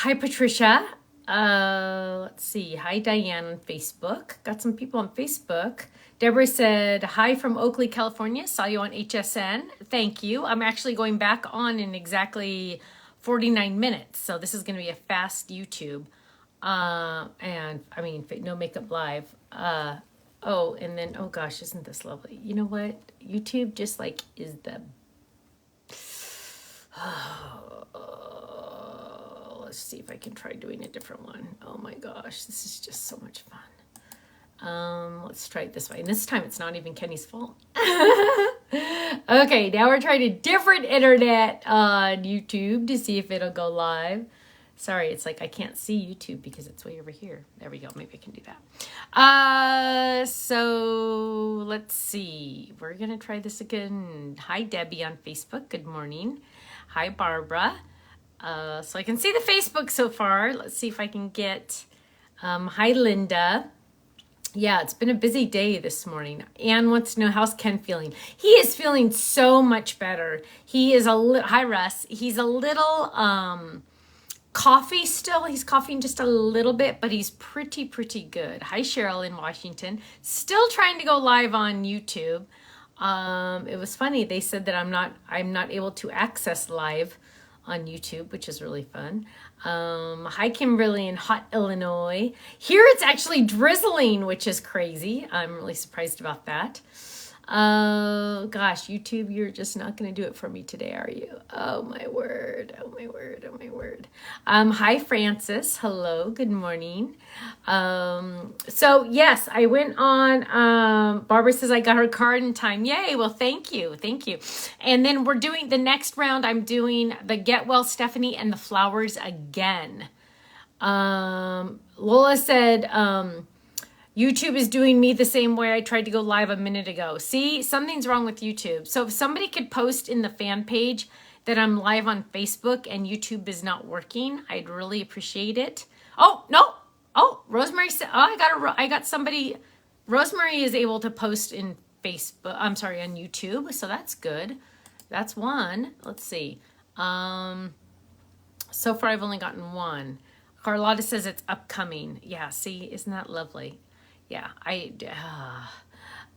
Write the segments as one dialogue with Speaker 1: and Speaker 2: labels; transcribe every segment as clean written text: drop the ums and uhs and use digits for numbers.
Speaker 1: Hi, Patricia. Let's see. Hi, Diane on Facebook. Got some people on Facebook. Deborah said, hi from Oakley, California. Saw you on HSN. Thank you. I'm actually going back on in exactly 49 minutes. So this is going to be a fast YouTube. And I mean, no makeup live. Oh, and then, oh gosh, isn't this lovely? You know what? YouTube just like is the let's see if I can try doing a different one. Oh my gosh, this is just so much fun. Let's try it this way. And this time it's not even Kenny's fault. Okay, now we're trying a different internet on YouTube to see if it'll go live. Sorry, it's like I can't see YouTube because it's way over here. There we go. Maybe I can do that. So let's see. We're going to try this again. Hi, Debbie on Facebook. Good morning. Hi, Barbara. So I can see the Facebook so far. Let's see if I can get, hi, Linda. Yeah, it's been a busy day this morning. Anne wants to know, how's Ken feeling? He is feeling so much better. He is hi, Russ. He's a little, coffee still. He's coughing just a little bit, but he's pretty good. Hi, Cheryl in Washington. Still trying to go live on YouTube. It was funny. They said that I'm not able to access live on YouTube, which is really fun. Hi, Kimberly in Hot, Illinois. Here it's actually drizzling, which is crazy. I'm really surprised about that. Oh gosh, YouTube, you're just not going to do it for me today, are you? Oh my word. Oh my word. Oh my word. Hi, Francis. Hello. Good morning. So yes, I went on, Barbara says I got her card in time. Yay. Well, thank you. Thank you. And then we're doing the next round. I'm doing the Get Well Stephanie and the flowers again. Lola said, YouTube is doing me the same way I tried to go live a minute ago. See, something's wrong with YouTube. So if somebody could post in the fan page that I'm live on Facebook and YouTube is not working, I'd really appreciate it. Oh, no. Oh, Rosemary said, oh, I got somebody. Rosemary is able to post in Facebook. I'm sorry, on YouTube. So that's good. That's one. Let's see. So far I've only gotten one. Carlotta says it's upcoming. Yeah, see, isn't that lovely? Yeah,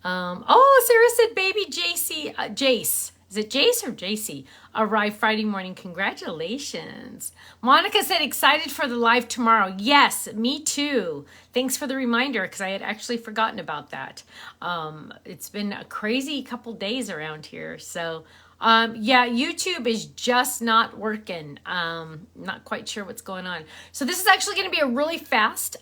Speaker 1: oh, Sarah said baby Jace. Is it Jace or JC? Arrived Friday morning. Congratulations. Monica said excited for the live tomorrow. Yes, me too. Thanks for the reminder because I had actually forgotten about that. It's been a crazy couple days around here. So, yeah, YouTube is just not working. Not quite sure what's going on. So this is actually going to be a really fast,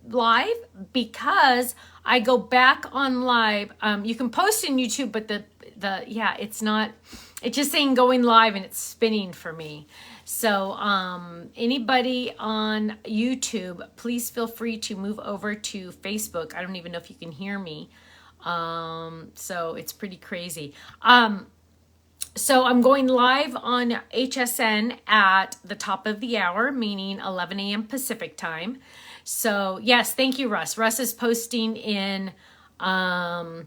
Speaker 1: live because I go back on live. You can post in YouTube, but yeah, it's just saying going live and it's spinning for me. So anybody on YouTube, please feel free to move over to Facebook. I don't even know if you can hear me. So it's pretty crazy. So I'm going live on HSN at the top of the hour, meaning 11 a.m. Pacific time. So yes, thank you, Russ. Russ is posting in the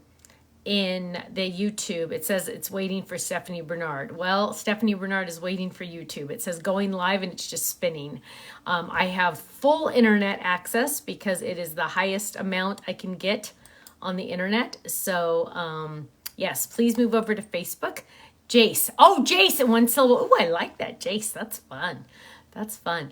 Speaker 1: YouTube. It says it's waiting for Stephanie Bernard. Well, Stephanie Bernard is waiting for YouTube. It says going live and it's just spinning. I have full internet access because it is the highest amount I can get on the internet. So yes, please move over to Facebook. Jace. Oh, Jace in one syllable. Oh, I like that, Jace. That's fun. That's fun.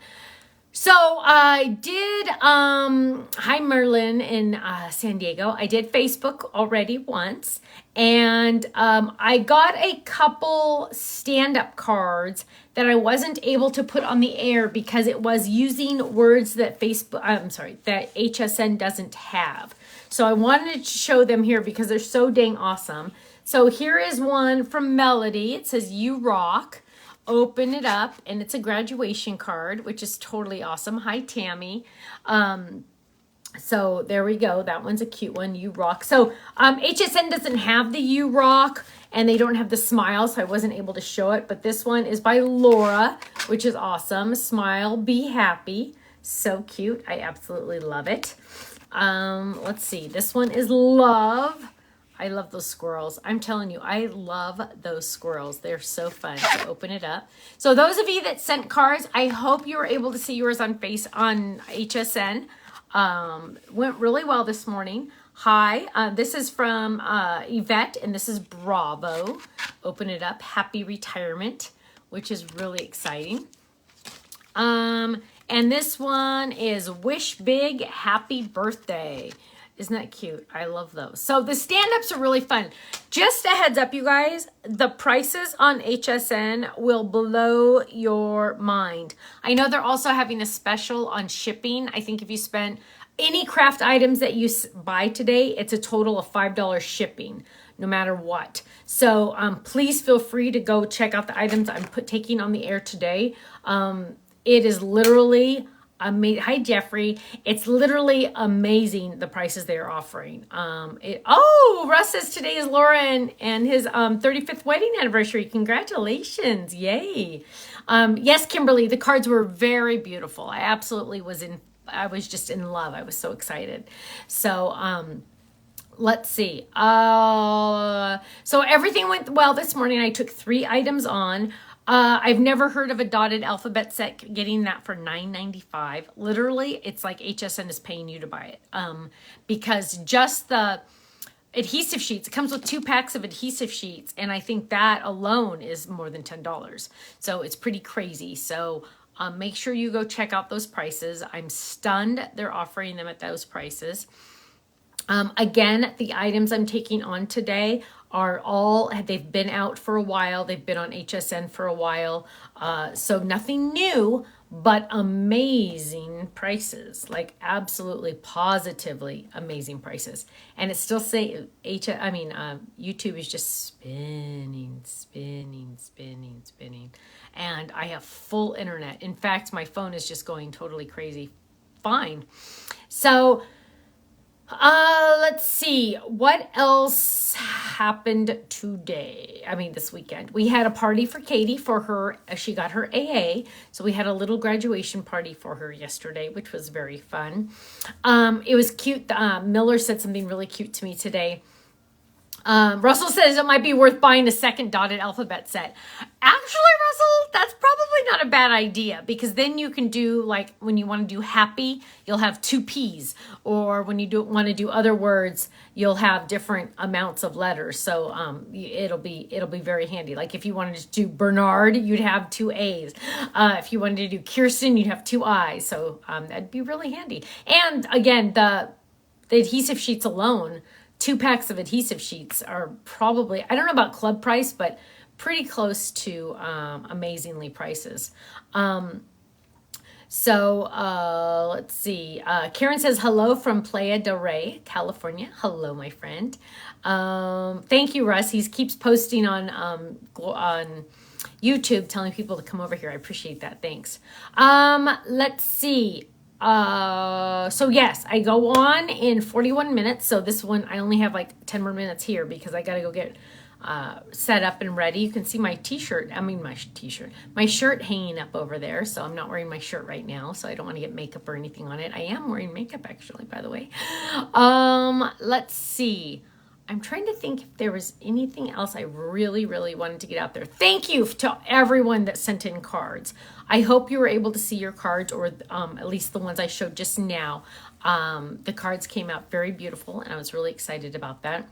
Speaker 1: So I did, hi Merlin in San Diego. I did Facebook already once. And I got a couple stand-up cards that I wasn't able to put on the air because it was using words that that HSN doesn't have. So I wanted to show them here because they're so dang awesome. So here is one from Melody. It says, "You rock." Open it up, and it's a graduation card, which is totally awesome. Hi, Tammy. So there we go. That one's a cute one. You rock. So HSN doesn't have the You Rock, and they don't have the smile, so I wasn't able to show it. But this one is by Laura, which is awesome. Smile, be happy. So cute. I absolutely love it. Let's see. This one is Love. I love those squirrels. I'm telling you, I love those squirrels. They're so fun to open it up. So those of you that sent cards, I hope you were able to see yours on HSN. Went really well this morning. Hi, this is from Yvette, and this is Bravo. Open it up. Happy retirement, which is really exciting. And this one is Wish Big, Happy Birthday. Isn't that cute? I love those. So the stand-ups are really fun. Just a heads up, you guys, the prices on HSN will blow your mind. I know they're also having a special on shipping. I think if you spend any craft items that you buy today, it's a total of $5 shipping, no matter what. So please feel free to go check out the items I'm taking on the air today. It is literally amazing. Hi, Jeffrey. It's literally amazing the prices they are offering. Russ says today is Laura and his 35th wedding anniversary. Congratulations. Yay. Yes, Kimberly, the cards were very beautiful. I absolutely I was just in love. I was so excited. So, let's see. So everything went well this morning. I took 3 items on. I've never heard of a dotted alphabet set, getting that for $9.95. Literally, it's like HSN is paying you to buy it. Because just the adhesive sheets, it comes with 2 packs of adhesive sheets, and I think that alone is more than $10. So it's pretty crazy. So make sure you go check out those prices. I'm stunned they're offering them at those prices. Again, the items I'm taking on today they've been out for a while. They've been on HSN for a while. So nothing new, but amazing prices, like absolutely positively amazing prices. And it still YouTube is just spinning. And I have full internet. In fact, my phone is just going totally crazy. Fine. So, let's see. What else happened today? This weekend. We had a party for Katie for her. She got her AA. So we had a little graduation party for her yesterday, which was very fun. It was cute. Miller said something really cute to me today. Russell says it might be worth buying a second dotted alphabet set. Actually, Russell, that's probably not a bad idea, because then you can do, like, when you want to do happy, you'll have 2 P's, or when you want to do other words, you'll have different amounts of letters. So it'll be very handy. Like if you wanted to do Bernard, you'd have 2 A's. If you wanted to do Kirsten, you'd have 2 I's. So that'd be really handy. And again, the adhesive sheets alone, 2 packs of adhesive sheets are probably, I don't know about club price, but pretty close to amazingly prices. Let's see. Karen says hello from Playa del Rey, California. Hello, my friend. Thank you, Russ. He keeps posting on YouTube telling people to come over here. I appreciate that. Thanks. Let's see. So yes, I go on in 41 minutes. So this one, I only have like 10 more minutes here because I got to go get set up and ready. You can see my my shirt hanging up over there. So I'm not wearing my shirt right now. So I don't want to get makeup or anything on it. I am wearing makeup actually, by the way. Let's see. I'm trying to think if there was anything else I really, really wanted to get out there. Thank you to everyone that sent in cards. I hope you were able to see your cards, or at least the ones I showed just now. The cards came out very beautiful, and I was really excited about that.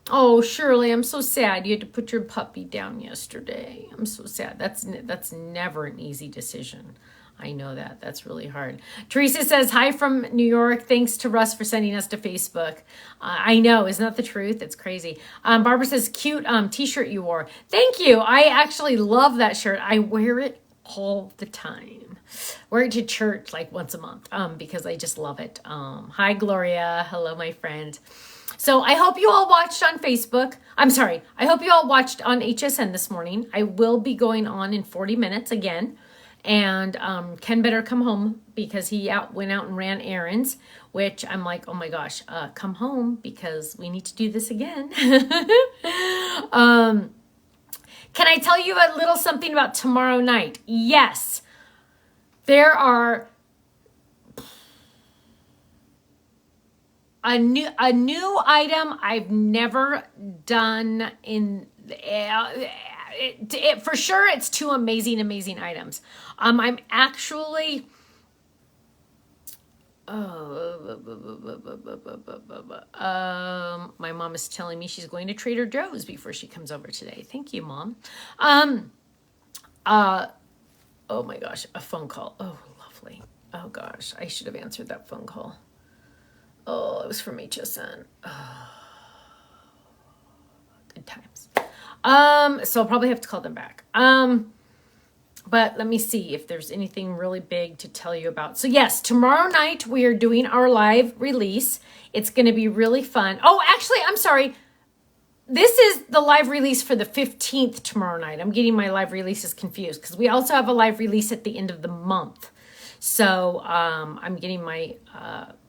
Speaker 1: Oh, Shirley, I'm so sad you had to put your puppy down yesterday. I'm so sad. That's never an easy decision. I know that. That's really hard. Teresa says, hi from New York. Thanks to Russ for sending us to Facebook. I know. Isn't that the truth? It's crazy. Barbara says, cute t-shirt you wore. Thank you. I actually love that shirt. I wear it all the time. Wear it to church like once a month because I just love it. Hi, Gloria. Hello, my friend. So I hope you all watched on Facebook. I'm sorry. I hope you all watched on HSN this morning. I will be going on in 40 minutes again. And Ken better come home because he went out and ran errands, which I'm like, oh my gosh, come home because we need to do this again. Can I tell you a little something about tomorrow night? Yes. There are, a new item I've never done in for sure. It's two amazing items. I'm actually my mom is telling me she's going to Trader Joe's before she comes over today. Thank you, Mom. Oh my gosh, a phone call. Oh, lovely. Oh gosh, I should have answered that phone call. Oh, it was from HSN. Oh, good times. So I'll probably have to call them back. But let me see if there's anything really big to tell you about. So yes, tomorrow night we are doing our live release. It's going to be really fun. Oh, actually, I'm sorry. This is the live release for the 15th tomorrow night. I'm getting my live releases confused because we also have a live release at the end of the month. So I'm getting my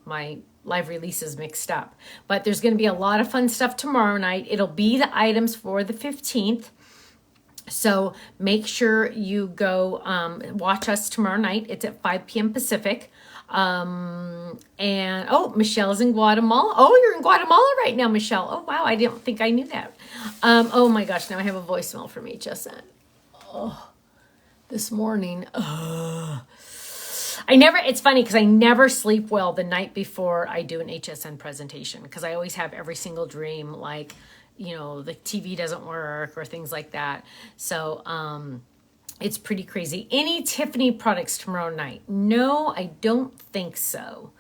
Speaker 1: my live releases mixed up. But there's going to be a lot of fun stuff tomorrow night. It'll be the items for the 15th. So make sure you go watch us tomorrow night. It's at 5 p.m. Pacific. And oh, Michelle's in Guatemala. Oh, you're in Guatemala right now, Michelle. Oh, wow. I didn't think I knew that. Oh my gosh. Now I have a voicemail from HSN. Oh, this morning. It's funny because I never sleep well the night before I do an HSN presentation because I always have every single dream, like, you know, the TV doesn't work or things like that. So, it's pretty crazy. Any Tiffany products tomorrow night? No, I don't think so.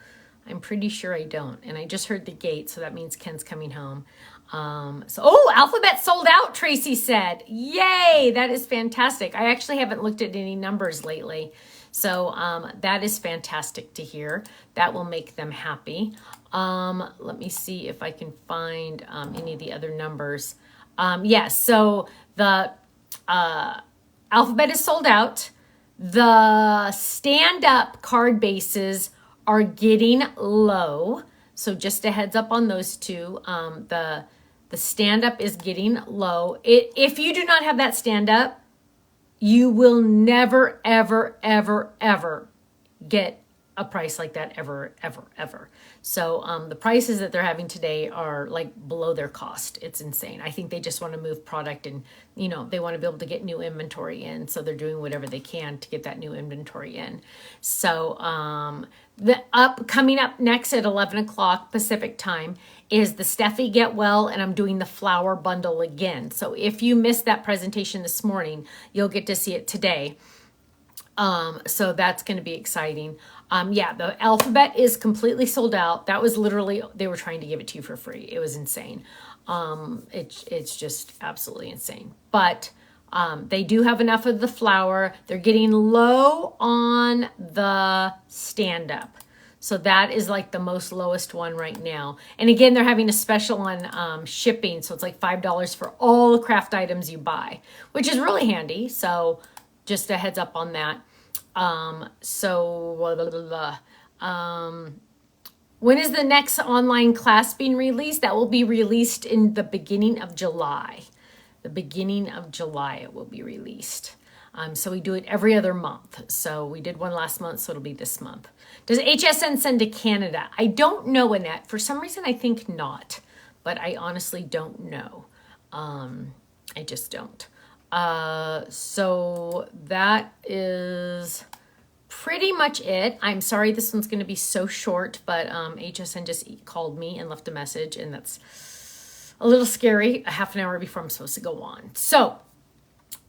Speaker 1: I'm pretty sure I don't. And I just heard the gate, so that means Ken's coming home. Oh, Alphabet sold out, Tracy said. Yay, that is fantastic. I actually haven't looked at any numbers lately. So that is fantastic to hear. That will make them happy. Let me see if I can find any of the other numbers. Yes, so the Alphabet is sold out. The stand-up card bases are getting low. So just a heads up on those two. The stand-up is getting low. If you do not have that stand-up, you will never, ever, ever, ever get a price like that ever, ever, ever. So the prices that they're having today are like below their cost. It's insane. I think they just want to move product and, you know, they want to be able to get new inventory in. So they're doing whatever they can to get that new inventory in. So coming up next at 11 o'clock Pacific time is the Steffi Get Well, and I'm doing the flower bundle again. So if you missed that presentation this morning, you'll get to see it today. So that's going to be exciting. Yeah, the Alphabet is completely sold out. That was literally, they were trying to give it to you for free. It was insane. It's just absolutely insane. But they do have enough of the flower. They're getting low on the stand-up. So that is like the most lowest one right now. And again, they're having a special on shipping. So it's like $5 for all the craft items you buy, which is really handy. So just a heads up on that. When is the next online class being released? That will be released in the beginning of July. The beginning of July it will be released. So we do it every other month. So we did one last month, so it'll be this month. Does HSN send to Canada? I don't know, Annette. For some reason, I think not. But I honestly don't know. I just don't. So that is pretty much it. I'm sorry this one's going to be so short, but HSN just called me and left a message, and that's a little scary, a half an hour before I'm supposed to go on. So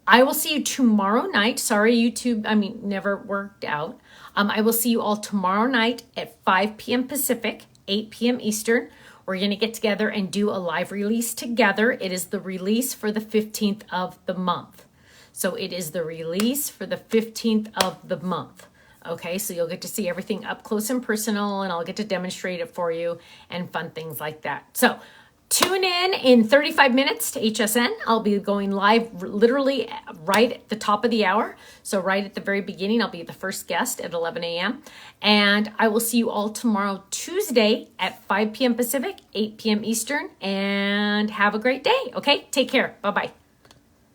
Speaker 1: I will see you tomorrow night. Sorry, YouTube, never worked out. I will see you all tomorrow night at 5 p.m. Pacific, 8 p.m. Eastern. We're going to get together and do a live release together. It is the release for the 15th of the month. So it is the release for the 15th of the month. Okay, so you'll get to see everything up close and personal, and I'll get to demonstrate it for you and fun things like that. So tune in 35 minutes to HSN. I'll be going live literally right at the top of the hour. So right at the very beginning, I'll be the first guest at 11 a.m. And I will see you all tomorrow, Tuesday at 5 p.m. Pacific, 8 p.m. Eastern. And have a great day. Okay, take care. Bye-bye.